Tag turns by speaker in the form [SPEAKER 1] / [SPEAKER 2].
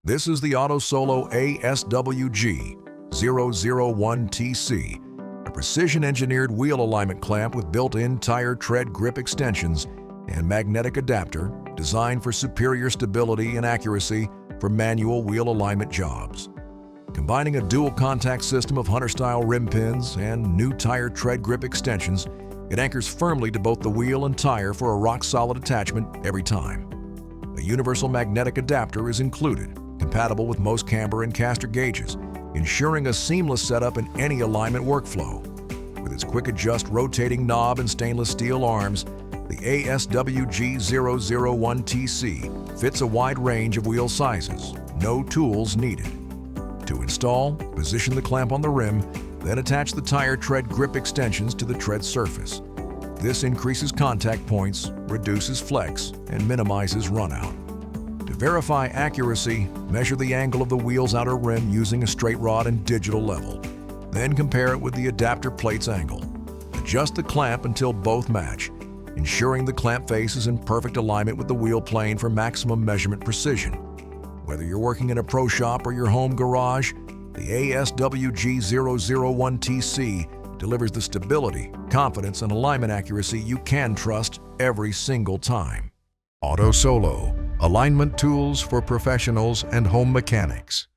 [SPEAKER 1] This is the AutoSolo ASWG001TC, a precision-engineered wheel alignment clamp with built-in tire tread grip extensions and magnetic adapter designed for superior stability and accuracy for manual wheel alignment jobs. Combining a dual-contact system of Hunter-style rim pins and new tire tread grip extensions, it anchors firmly to both the wheel and tire for a rock-solid attachment every time. A universal magnetic adapter is included, compatible with most camber and caster gauges, ensuring a seamless setup in any alignment workflow. With its quick-adjust rotating knob and stainless steel arms, the ASWG001TC fits a wide range of wheel sizes, no tools needed. To install, position the clamp on the rim, then attach the tire tread grip extensions to the tread surface. This increases contact points, reduces flex, and minimizes runout. To verify accuracy, measure the angle of the wheel's outer rim using a straight rod and digital level. Then compare it with the adapter plate's angle. Adjust the clamp until both match, ensuring the clamp face is in perfect alignment with the wheel plane for maximum measurement precision. Whether you're working in a pro shop or your home garage, the ASWG001TC delivers the stability, confidence, and alignment accuracy you can trust every single time.
[SPEAKER 2] AutoSolo, alignment tools for professionals and home mechanics.